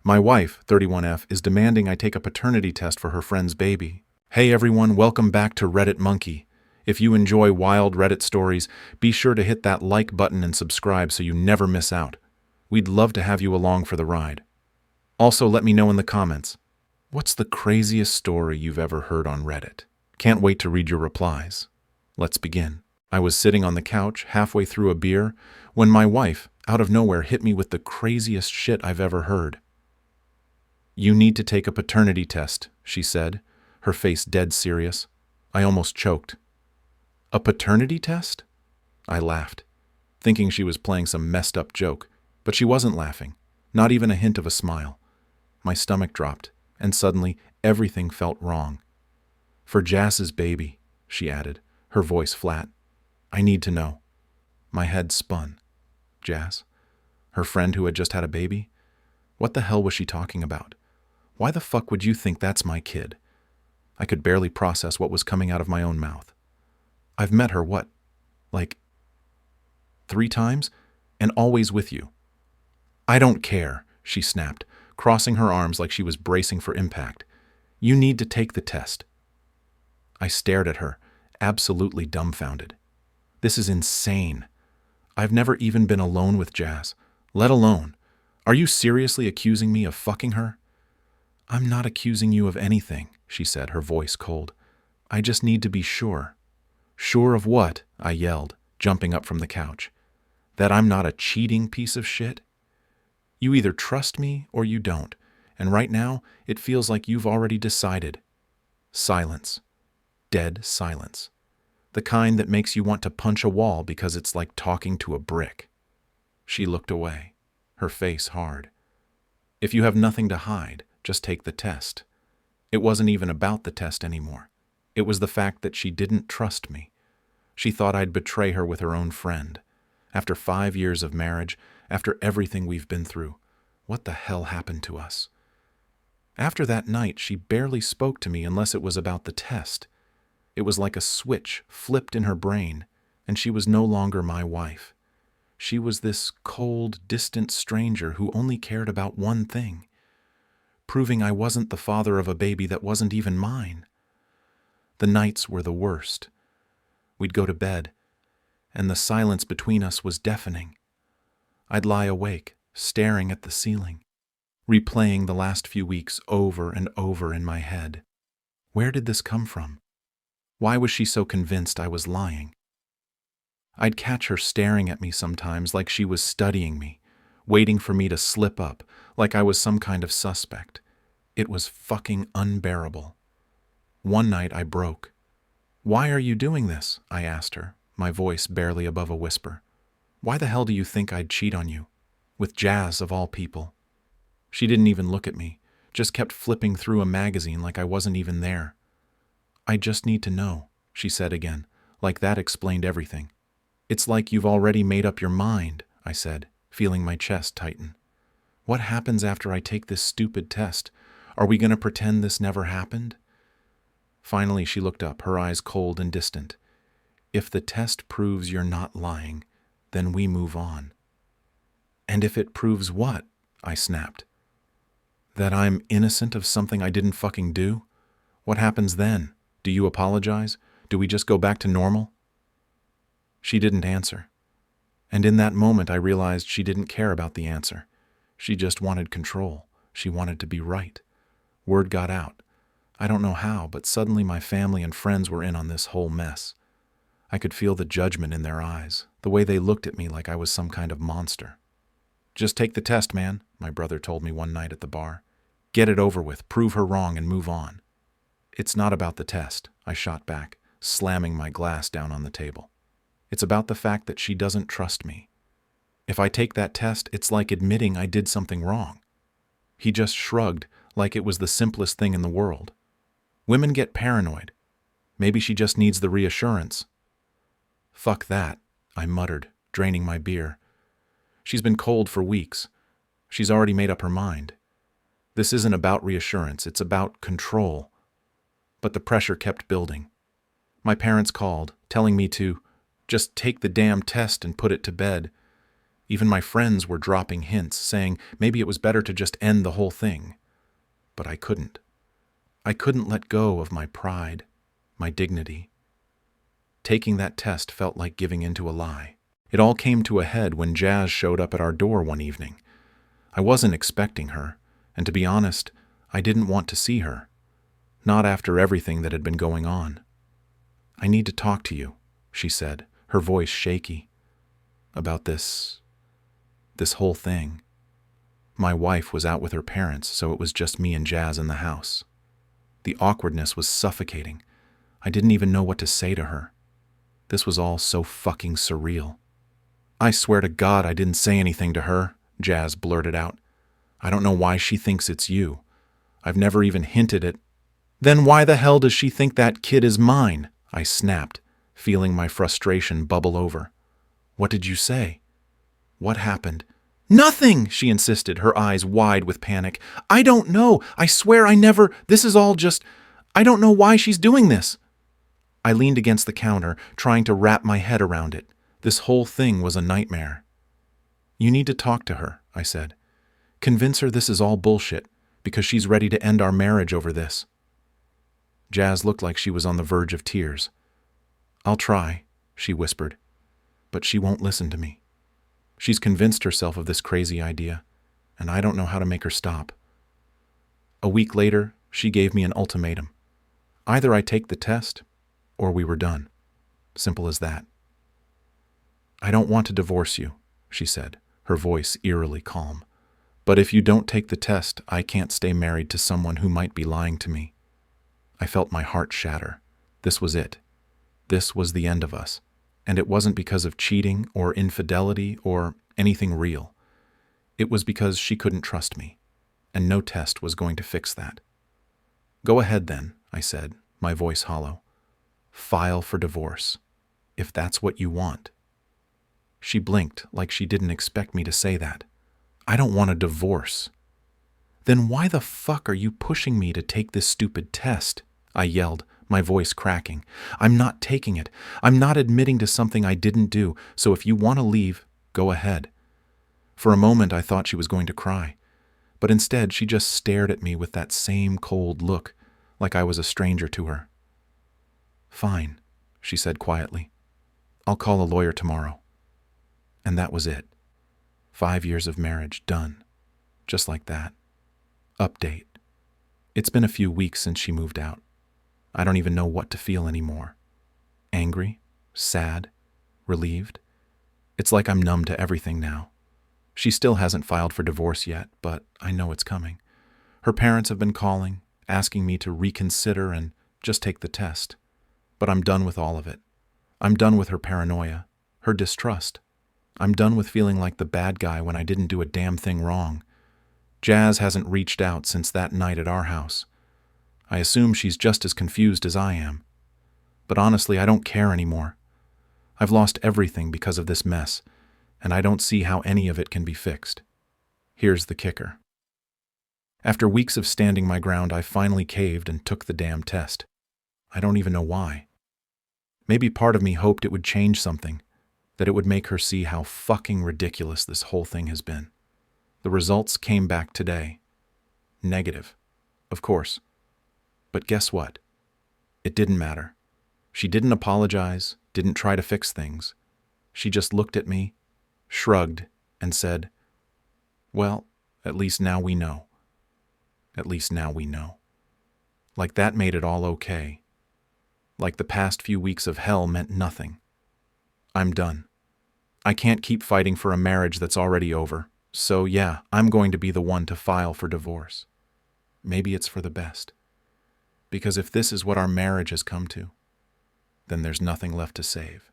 My wife, 31F, is demanding I take a paternity test for her friend's baby. Hey everyone, welcome back to Reddit Monkey. If you enjoy wild Reddit stories, be sure to hit that like button and subscribe so you never miss out. We'd love to have you along for the ride. Also, let me know in the comments, what's the craziest story you've ever heard on Reddit? Can't wait to read your replies. Let's begin. I was sitting on the couch, halfway through a beer, when my wife, out of nowhere, hit me with the craziest shit I've ever heard. "You need to take a paternity test," she said, her face dead serious. I almost choked. "A paternity test?" I laughed, thinking she was playing some messed up joke, but she wasn't laughing, not even a hint of a smile. My stomach dropped, and suddenly everything felt wrong. "For Jazz's baby," she added, her voice flat. "I need to know." My head spun. Jazz? Her friend who had just had a baby? What the hell was she talking about? Why the fuck would you think that's my kid? I could barely process what was coming out of my own mouth. I've met her, what, like 3 times? And always with you. "I don't care," she snapped, crossing her arms like she was bracing for impact. "You need to take the test." I stared at her, absolutely dumbfounded. This is insane. I've never even been alone with Jazz, let alone. Are you seriously accusing me of fucking her? "I'm not accusing you of anything," she said, her voice cold. "I just need to be sure." "Sure of what?" I yelled, jumping up from the couch. "That I'm not a cheating piece of shit? You either trust me or you don't, and right now it feels like you've already decided." Silence. Dead silence. The kind that makes you want to punch a wall because it's like talking to a brick. She looked away, her face hard. "If you have nothing to hide, just take the test." It wasn't even about the test anymore. It was the fact that she didn't trust me. She thought I'd betray her with her own friend. After 5 years of marriage, after everything we've been through, what the hell happened to us? After that night, she barely spoke to me unless it was about the test. It was like a switch flipped in her brain, and she was no longer my wife. She was this cold, distant stranger who only cared about one thing: proving I wasn't the father of a baby that wasn't even mine. The nights were the worst. We'd go to bed, and the silence between us was deafening. I'd lie awake, staring at the ceiling, replaying the last few weeks over and over in my head. Where did this come from? Why was she so convinced I was lying? I'd catch her staring at me sometimes like she was studying me, waiting for me to slip up, like I was some kind of suspect. It was fucking unbearable. One night I broke. "Why are you doing this?" I asked her, my voice barely above a whisper. "Why the hell do you think I'd cheat on you? With Jazz, of all people." She didn't even look at me, just kept flipping through a magazine like I wasn't even there. "I just need to know," she said again, like that explained everything. "It's like you've already made up your mind," I said, feeling my chest tighten. "What happens after I take this stupid test? Are we going to pretend this never happened?" Finally, she looked up, her eyes cold and distant. "If the test proves you're not lying, then we move on." "And if it proves what?" I snapped. "That I'm innocent of something I didn't fucking do? What happens then? Do you apologize? Do we just go back to normal?" She didn't answer. And in that moment, I realized she didn't care about the answer. She just wanted control. She wanted to be right. Word got out. I don't know how, but suddenly my family and friends were in on this whole mess. I could feel the judgment in their eyes, the way they looked at me like I was some kind of monster. "Just take the test, man," my brother told me one night at the bar. "Get it over with, prove her wrong, and move on." "It's not about the test," I shot back, slamming my glass down on the table. "It's about the fact that she doesn't trust me. If I take that test, it's like admitting I did something wrong." He just shrugged, like it was the simplest thing in the world. "Women get paranoid. Maybe she just needs the reassurance." "Fuck that," I muttered, draining my beer. "She's been cold for weeks. She's already made up her mind. This isn't about reassurance, it's about control." But the pressure kept building. My parents called, telling me to just take the damn test and put it to bed. Even my friends were dropping hints, saying maybe it was better to just end the whole thing. But I couldn't. I couldn't let go of my pride, my dignity. Taking that test felt like giving into a lie. It all came to a head when Jazz showed up at our door one evening. I wasn't expecting her, and to be honest, I didn't want to see her. Not after everything that had been going on. "I need to talk to you," she said, her voice shaky. "About this whole thing." My wife was out with her parents, so it was just me and Jazz in the house. The awkwardness was suffocating. I didn't even know what to say to her. This was all so fucking surreal. "I swear to God I didn't say anything to her," Jazz blurted out. "I don't know why she thinks it's you. I've never even hinted at—" "Then why the hell does she think that kid is mine?" I snapped, feeling my frustration bubble over. "What did you say? What happened?" "Nothing!" she insisted, her eyes wide with panic. "I don't know. I swear I never— This is all just— I don't know why she's doing this." I leaned against the counter, trying to wrap my head around it. This whole thing was a nightmare. "You need to talk to her," I said. "Convince her this is all bullshit, because she's ready to end our marriage over this." Jazz looked like she was on the verge of tears. "I'll try," she whispered, "but she won't listen to me. She's convinced herself of this crazy idea, and I don't know how to make her stop." A week later, she gave me an ultimatum. Either I take the test, or we were done. Simple as that. "I don't want to divorce you," she said, her voice eerily calm. "But if you don't take the test, I can't stay married to someone who might be lying to me." I felt my heart shatter. This was it. This was the end of us. And it wasn't because of cheating or infidelity or anything real. It was because she couldn't trust me, and no test was going to fix that. "Go ahead then," I said, my voice hollow. "File for divorce, if that's what you want." She blinked like she didn't expect me to say that. "I don't want a divorce." "Then why the fuck are you pushing me to take this stupid test?" I yelled, my voice cracking. "I'm not taking it. I'm not admitting to something I didn't do, so if you want to leave, go ahead." For a moment I thought she was going to cry, but instead she just stared at me with that same cold look, like I was a stranger to her. "Fine," she said quietly. "I'll call a lawyer tomorrow." And that was it. 5 years of marriage done. Just like that. Update. It's been a few weeks since she moved out. I don't even know what to feel anymore. Angry? Sad? Relieved? It's like I'm numb to everything now. She still hasn't filed for divorce yet, but I know it's coming. Her parents have been calling, asking me to reconsider and just take the test. But I'm done with all of it. I'm done with her paranoia, her distrust. I'm done with feeling like the bad guy when I didn't do a damn thing wrong. Jazz hasn't reached out since that night at our house. I assume she's just as confused as I am. But honestly, I don't care anymore. I've lost everything because of this mess, and I don't see how any of it can be fixed. Here's the kicker. After weeks of standing my ground, I finally caved and took the damn test. I don't even know why. Maybe part of me hoped it would change something, that it would make her see how fucking ridiculous this whole thing has been. The results came back today. Negative, of course. But guess what? It didn't matter. She didn't apologize, didn't try to fix things. She just looked at me, shrugged, and said, "Well, at least now we know. At least now we know." Like that made it all okay. Like the past few weeks of hell meant nothing. I'm done. I can't keep fighting for a marriage that's already over. So yeah, I'm going to be the one to file for divorce. Maybe it's for the best. Because if this is what our marriage has come to, then there's nothing left to save.